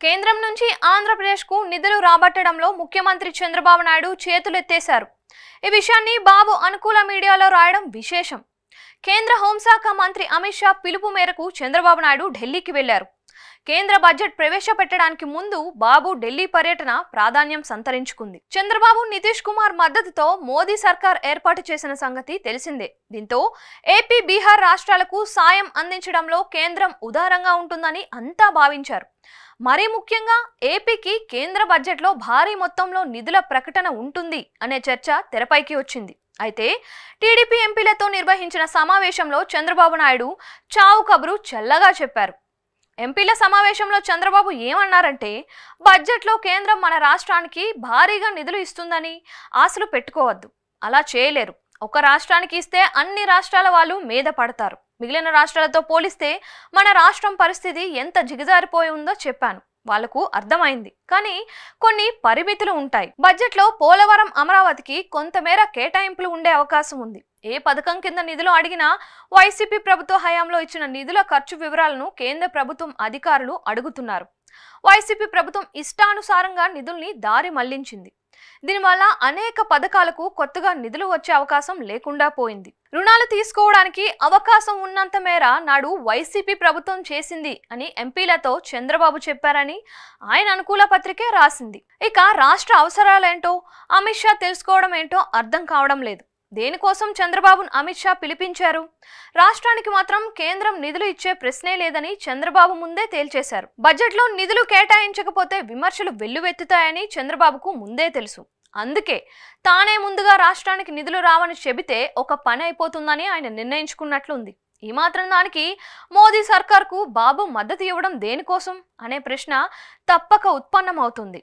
కేంద్రం నుంచి ఆంధ్రప్రదేశ్కు నిధులు రాబట్టడంలో ముఖ్యమంత్రి చంద్రబాబు నాయుడు చేతులెత్తేశారు. ఈ విషయాన్ని బాబు అనుకూల మీడియాలో రాయడం విశేషం. కేంద్ర హోంశాఖ మంత్రి అమిత్ షా పిలుపు మేరకు చంద్రబాబు నాయుడు ఢిల్లీకి వెళ్లారు. కేంద్ర బడ్జెట్ ప్రవేశపెట్టడానికి ముందు బాబు ఢిల్లీ పర్యటన ప్రాధాన్యం సంతరించుకుంది. చంద్రబాబు నితీష్ కుమార్ మద్దతుతో మోదీ సర్కార్ ఏర్పాటు చేసిన సంగతి తెలిసిందే. దీంతో ఏపీ, బీహార్ రాష్ట్రాలకు సాయం అందించడంలో కేంద్రం ఉదారంగా ఉంటుందని అంతా భావించారు. మరీ ముఖ్యంగా ఏపీకి కేంద్ర బడ్జెట్లో భారీ మొత్తంలో నిధుల ప్రకటన ఉంటుంది అనే చర్చ తెరపైకి వచ్చింది. అయితే టీడీపీ ఎంపీలతో నిర్వహించిన సమావేశంలో చంద్రబాబు నాయుడు చావు కబురు చల్లగా చెప్పారు. ఎంపీల సమావేశంలో చంద్రబాబు ఏమన్నారంటే, బడ్జెట్లో కేంద్రం మన రాష్ట్రానికి భారీగా నిధులు ఇస్తుందని ఆశలు పెట్టుకోవద్దు. అలా చేయలేరు. ఒక రాష్ట్రానికి ఇస్తే అన్ని రాష్ట్రాల వాళ్ళు మీద పడతారు. మిగిలిన రాష్ట్రాలతో పోలిస్తే మన రాష్ట్రం పరిస్థితి ఎంత జిగజారిపోయి ఉందో చెప్పాను. వాళ్లకు అర్థమైంది. కానీ కొన్ని పరిమితులు ఉంటాయి. బడ్జెట్లో పోలవరం, అమరావతికి కొంతమేర కేటాయింపులు ఉండే అవకాశం ఉంది. ఏ పథకం కింద నిధులు అడిగినా వైసీపీ ప్రభుత్వ హయాంలో ఇచ్చిన నిధుల ఖర్చు వివరాలను కేంద్ర ప్రభుత్వం అధికారులు అడుగుతున్నారు. వైసీపీ ప్రభుత్వం ఇష్టానుసారంగా నిధుల్ని దారి మళ్లించింది. దీనివల్ల అనేక పథకాలకు కొత్తగా నిధులు వచ్చే అవకాశం లేకుండా పోయింది. రుణాలు తీసుకోవడానికి అవకాశం ఉన్నంత మేర నాడు వైసీపీ ప్రభుత్వం చేసింది అని ఎంపీలతో చంద్రబాబు చెప్పారని ఆయన అనుకూల పత్రికే రాసింది. ఇక రాష్ట్ర అవసరాలేంటో అమిత్ షా తెలుసుకోవడం ఏంటో అర్థం కావడం లేదు. దేనికోసం చంద్రబాబును అమిత్ షా పిలిపించారు? రాష్ట్రానికి మాత్రం కేంద్రం నిధులు ఇచ్చే ప్రశ్నే లేదని చంద్రబాబు ముందే తేల్చేశారు. బడ్జెట్లో నిధులు కేటాయించకపోతే విమర్శలు వెల్లువెత్తుతాయని చంద్రబాబుకు ముందే తెలుసు. అందుకే తానే ముందుగా రాష్ట్రానికి నిధులు రావని చెబితే ఒక పని అయిపోతుందని ఆయన నిర్ణయించుకున్నట్లుంది. ఈ మాత్రం దానికి మోదీ సర్కార్కు బాబు మద్దతు ఇవ్వడం దేనికోసం అనే ప్రశ్న తప్పక ఉత్పన్నమవుతుంది.